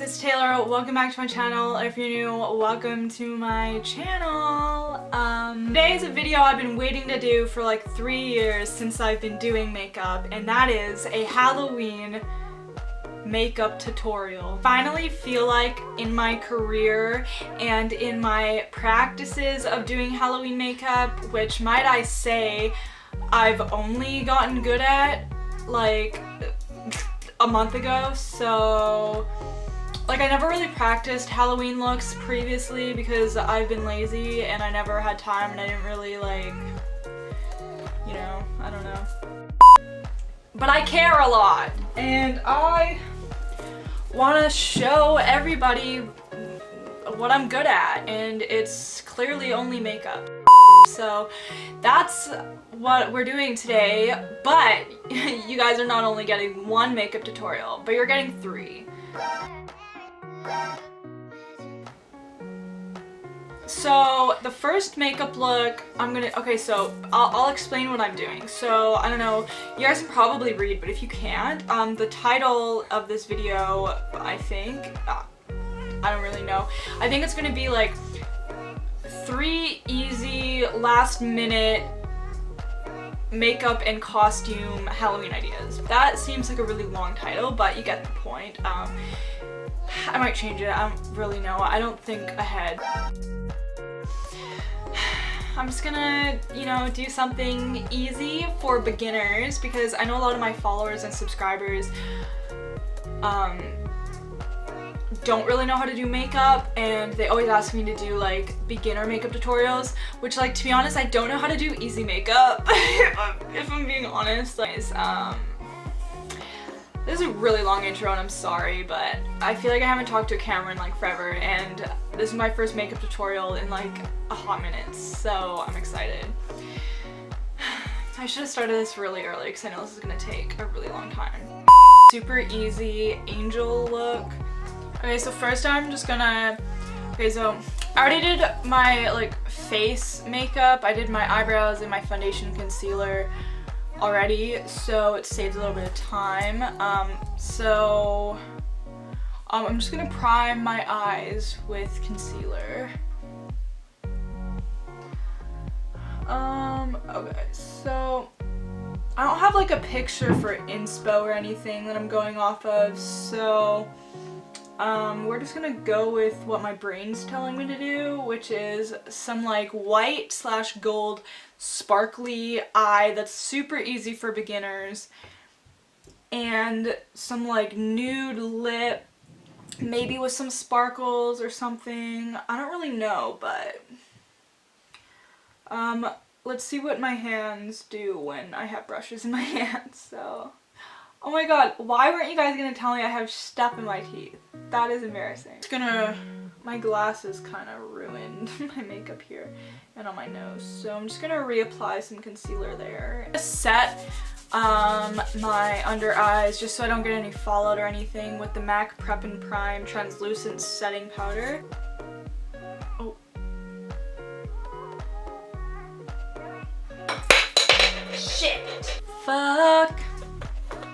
it's Taylor. Welcome back to my channel. If you're new, welcome to my channel. Today is a video I've been waiting to do for like 3 years since I've been doing makeup, and that is a Halloween makeup tutorial. Finally feel like in my career and in my practices of doing Halloween makeup, which might I say I've only gotten good at like a month ago, so like I never really practiced Halloween looks previously because I've been lazy and I never had time and I didn't really like, you know, I don't know. But I care a lot and I want to show everybody what I'm good at, and it's clearly only makeup. So that's what we're doing today, but you guys are not only getting one makeup tutorial, but you're getting 3. So the first makeup look, so I'll explain what I'm doing. So I don't know, you guys can probably read, but if you can't, the title of this video, I think, I don't really know. I think it's gonna be like 3 easy last minute makeup and costume Halloween ideas. That seems like a really long title, but you get the point. I might change it, I don't really know. I don't think ahead. I'm just gonna, you know, do something easy for beginners because I know a lot of my followers and subscribers don't really know how to do makeup, and they always ask me to do like beginner makeup tutorials, which, like, to be honest, I don't know how to do easy makeup if I'm being honest. Guys, this is a really long intro and I'm sorry, but I feel like I haven't talked to a camera in like forever, and this is my first makeup tutorial in like a hot minute, so I'm excited. I should have started this really early because I know this is gonna take a really long time. Super easy angel look. Okay, so first I'm just gonna, so I already did my like face makeup. I did my eyebrows and my foundation concealer already, so it saves a little bit of time. I'm just gonna prime my eyes with concealer. Okay, so I don't have like a picture for inspo or anything that I'm going off of, so we're just gonna go with what my brain's telling me to do, which is some like white / gold sparkly eye that's super easy for beginners, and some like nude lip, maybe with some sparkles or something. I don't really know, but let's see what my hands do when I have brushes in my hands. So, oh my god, why weren't you guys gonna tell me I have stuff in my teeth? That is embarrassing. My glasses kind of ruined my makeup here and on my nose, so I'm just gonna reapply some concealer there. Set my under eyes just so I don't get any fallout or anything with the MAC Prep and Prime translucent setting powder. Oh. Shit. Fuck.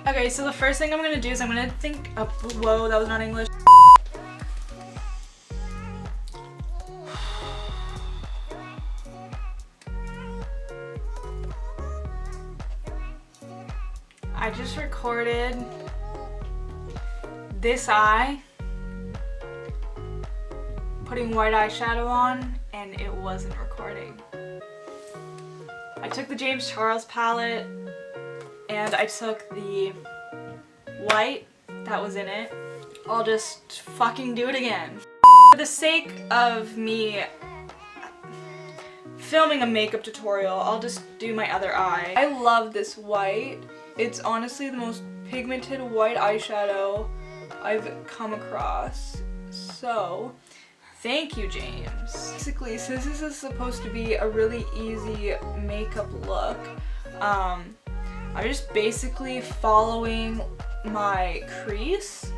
Okay, so the first thing I'm gonna do is I'm gonna think of, whoa, that was not English. I just recorded this eye, putting white eyeshadow on, and it wasn't recording. I took the James Charles palette and I took the white that was in it. I'll just fucking do it again. For the sake of me filming a makeup tutorial, I'll just do my other eye. I love this white. It's honestly the most pigmented white eyeshadow I've come across. So, thank you, James. Basically, since this is supposed to be a really easy makeup look, I'm just basically following my crease,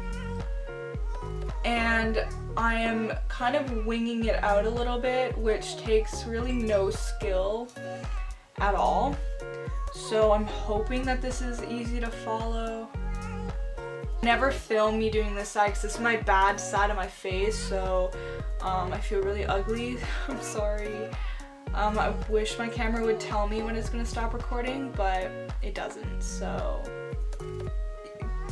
and I am kind of winging it out a little bit, which takes really no skill at all. So I'm hoping that this is easy to follow. Never film me doing this side because this is my bad side of my face, so I feel really ugly. I'm sorry. I wish my camera would tell me when it's gonna stop recording, but it doesn't. So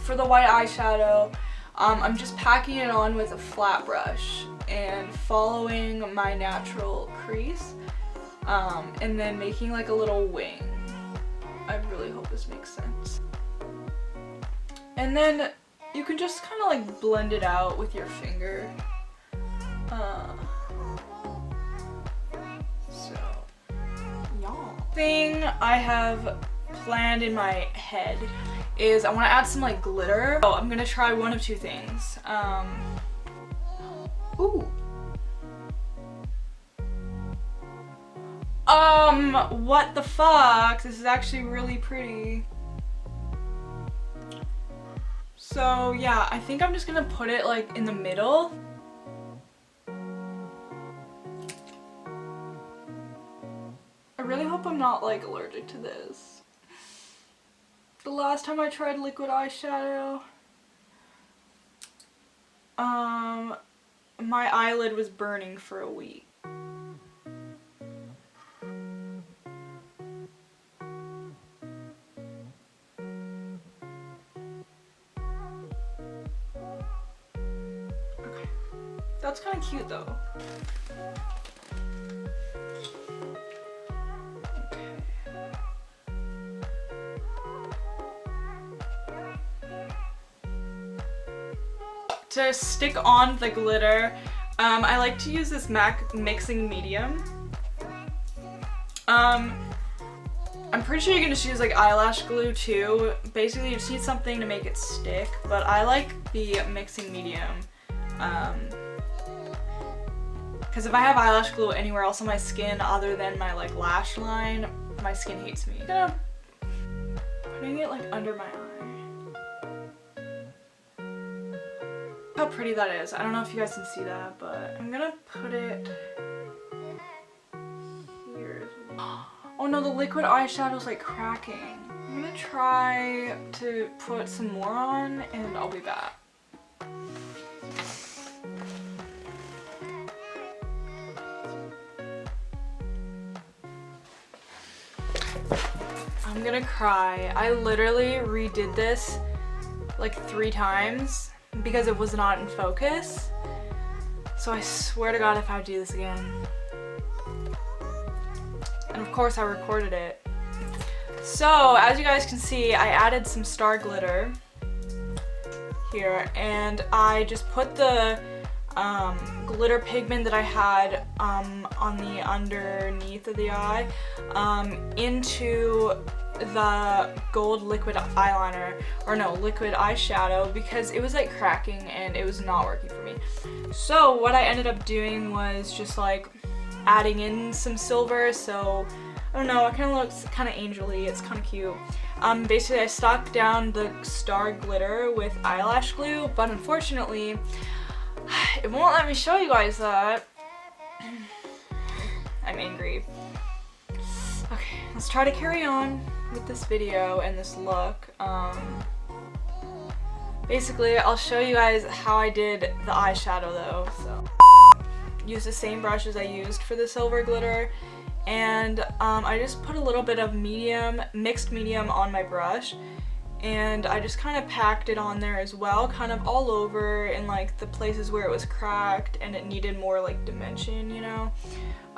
for the white eyeshadow, I'm just packing it on with a flat brush and following my natural crease, and then making like a little wing. I really hope this makes sense. And then you can just kind of like blend it out with your finger. So, y'all. Thing I have planned in my head is I want to add some like glitter. So I'm gonna try one of two things. Ooh. What the fuck? This is actually really pretty. So yeah, I think I'm just gonna put it like in the middle. I really hope I'm not like allergic to this. The last time I tried liquid eyeshadow, my eyelid was burning for a week. Okay, that's kind of cute though. To stick on the glitter, I like to use this MAC mixing medium. I'm pretty sure you can just use like eyelash glue too. Basically you just need something to make it stick, but I like the mixing medium. Because if I have eyelash glue anywhere else on my skin other than my like lash line, my skin hates me. Putting it like under my eye. How pretty that is. I don't know if you guys can see that, but I'm gonna put it here. Oh no, the liquid eyeshadow's like cracking. I'm gonna try to put some more on and I'll be back. I'm gonna cry. I literally redid this like 3 times because it was not in focus. So I swear to God if I do this again. And of course I recorded it. So as you guys can see, I added some star glitter here and I just put the glitter pigment that I had on the underneath of the eye into the gold liquid eyeliner, or no, liquid eyeshadow, because it was like cracking and it was not working for me. So what I ended up doing was just like adding in some silver, so I don't know, it kind of looks kind of angel-y, it's kind of cute. Basically I stuck down the star glitter with eyelash glue, but unfortunately it won't let me show you guys that. I'm angry. Okay, let's try to carry on with this video and this look. Basically, I'll show you guys how I did the eyeshadow though. So, use the same brush as I used for the silver glitter, and I just put a little bit of mixed medium on my brush, and I just kind of packed it on there as well, kind of all over in like the places where it was cracked and it needed more like dimension, you know.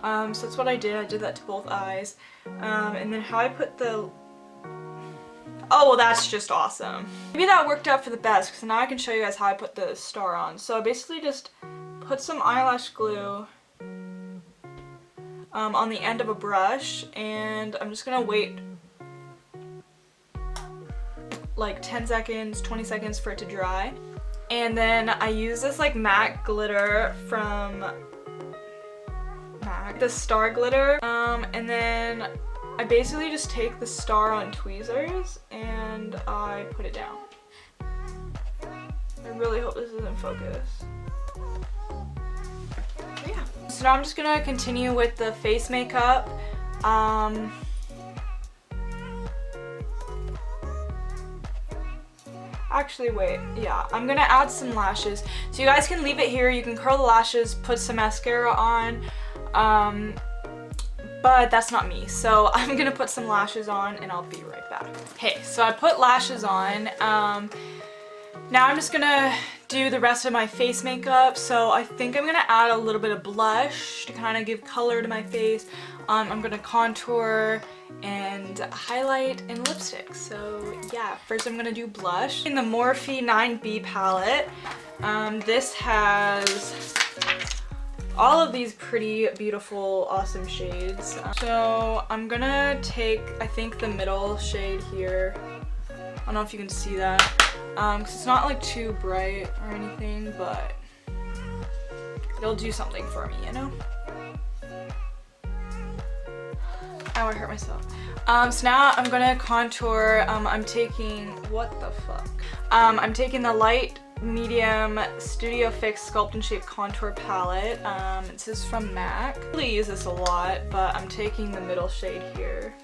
So that's what I did. I did that to both eyes. And then how I put the... Oh, well, that's just awesome. Maybe that worked out for the best, because now I can show you guys how I put the star on. So I basically just put some eyelash glue on the end of a brush, and I'm just gonna wait like 10 seconds, 20 seconds for it to dry. And then I use this like matte glitter from the star glitter, and then I basically just take the star on tweezers and I put it down. I really hope this is in focus. But yeah. So now I'm just gonna continue with the face makeup. Actually, wait, yeah, I'm gonna add some lashes. So you guys can leave it here. You can curl the lashes, put some mascara on, but that's not me. So I'm gonna put some lashes on and I'll be right back. Hey, so I put lashes on. Now I'm just gonna do the rest of my face makeup. So I think I'm gonna add a little bit of blush to kind of give color to my face. I'm gonna contour and highlight and lipstick. So yeah, first I'm gonna do blush. In the Morphe 9B palette, this has all of these pretty, beautiful, awesome shades. So I'm gonna take, I think, the middle shade here. I don't know if you can see that, because it's not like too bright or anything, but it'll do something for me, you know? Ow, I hurt myself. So now I'm gonna contour. I'm taking, what the fuck? I'm taking the light medium Studio Fix Sculpt and Shape Contour Palette. This is from MAC. I really use this a lot, but I'm taking the middle shade here.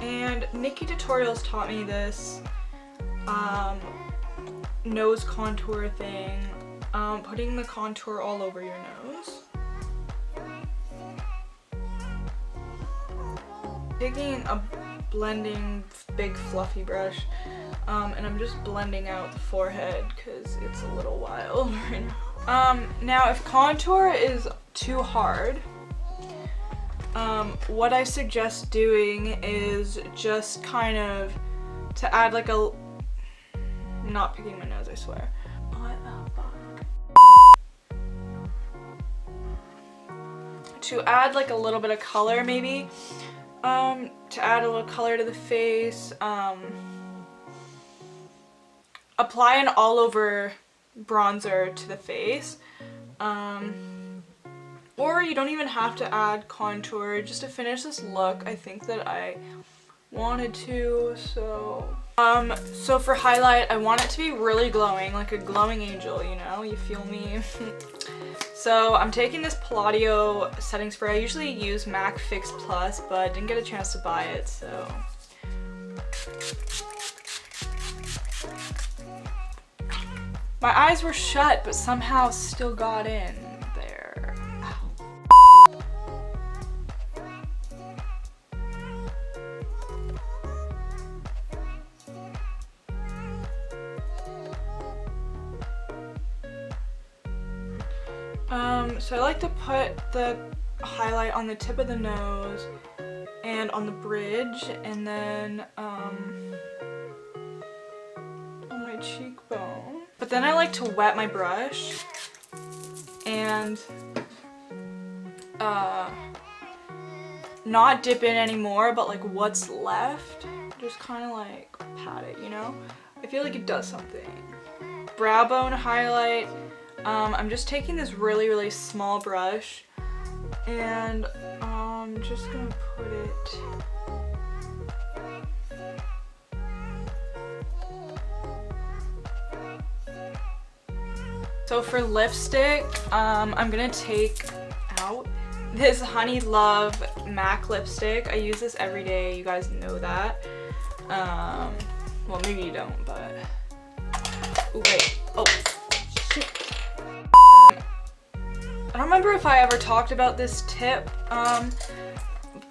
And Nikki Tutorials taught me this nose contour thing, putting the contour all over your nose. Taking a blending big fluffy brush, and I'm just blending out the forehead because it's a little wild right now. Now if contour is too hard, what I suggest doing is just kind of to add like a, not picking my nose, I swear. What the fuck? To add like a little bit of color maybe, to add a little color to the face, apply an all over bronzer to the face, or you don't even have to add contour just to finish this look. I think that I wanted to, so for highlight, I want it to be really glowing, like a glowing angel, you know, you feel me? So I'm taking this Palladio setting spray. I usually use MAC Fix Plus, but didn't get a chance to buy it, so. My eyes were shut, but somehow still got in there. So I like to put the highlight on the tip of the nose and on the bridge, and then on my cheekbone. But then I like to wet my brush and not dip in anymore, but like what's left, just kind of like pat it, you know? I feel like it does something. Brow bone highlight. I'm just taking this really, really small brush and I'm just gonna put it So for lipstick, I'm gonna take out this Honey Love MAC lipstick. I use this every day, you guys know that. Well, maybe you don't, but ooh, wait, oh shit. I don't remember if I ever talked about this tip, but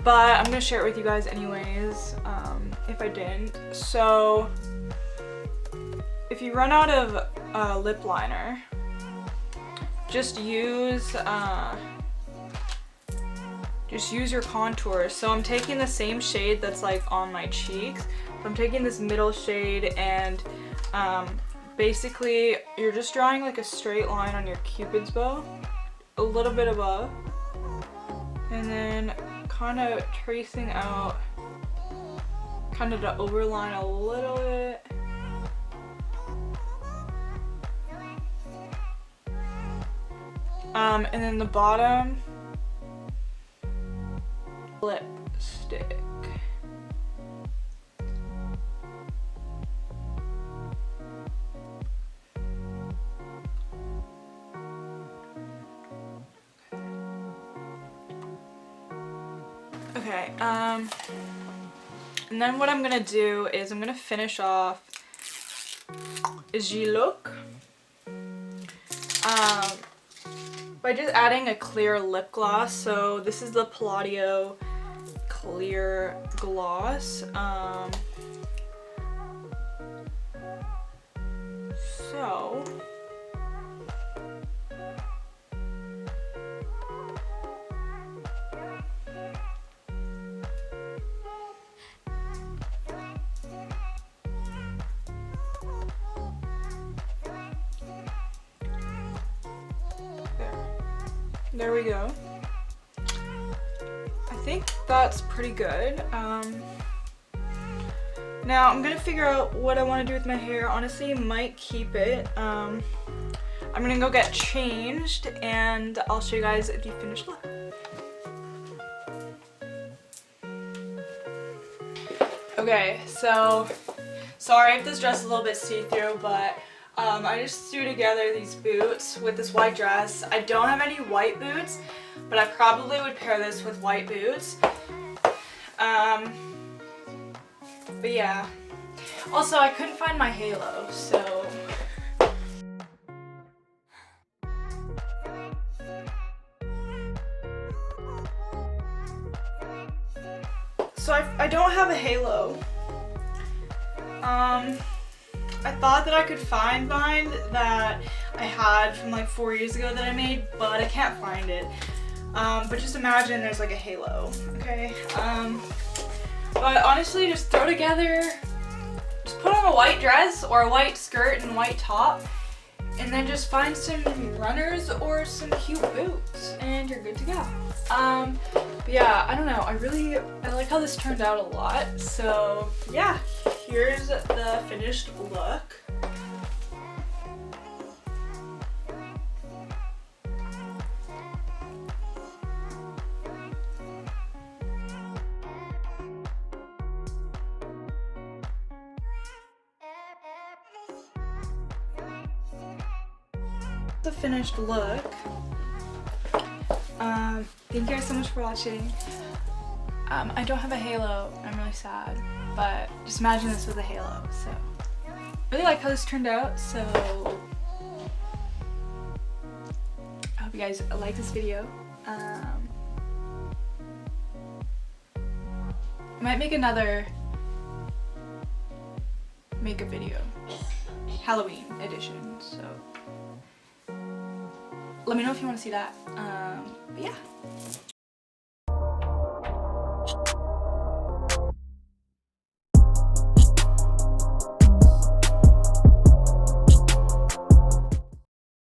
I'm gonna share it with you guys anyways, if I didn't. So if you run out of lip liner, just use your contour. So I'm taking the same shade that's like on my cheeks. So I'm taking this middle shade and basically you're just drawing like a straight line on your Cupid's bow, a little bit above, and then kind of tracing out kind of to overline a little bit. And then the bottom, lipstick. Okay, and then what I'm gonna do is I'm gonna finish off the look by just adding a clear lip gloss. So this is the Palladio clear gloss. So there we go. I think that's pretty good. Now I'm gonna figure out what I want to do with my hair. Honestly, might keep it. I'm gonna go get changed and I'll show you guys the finished look. Okay, so sorry if this dress is a little bit see-through, but I just threw together these boots with this white dress. I don't have any white boots, but I probably would pair this with white boots. But yeah. Also, I couldn't find my halo, so... So I don't have a halo. I thought that I could find mine that I had from like 4 years ago that I made, but I can't find it. But just imagine there's like a halo, okay? But honestly, just throw together, just put on a white dress or a white skirt and white top, and then just find some runners or some cute boots, and you're good to go. But yeah, I don't know, I like how this turned out a lot. So yeah, here's the finished look. The finished look. Thank you guys so much for watching. I don't have a halo. I'm really sad, but just imagine this with a halo. So I really like how this turned out. So I hope you guys like this video. I might make another makeup video, Halloween edition. So let me know if you want to see that. But yeah,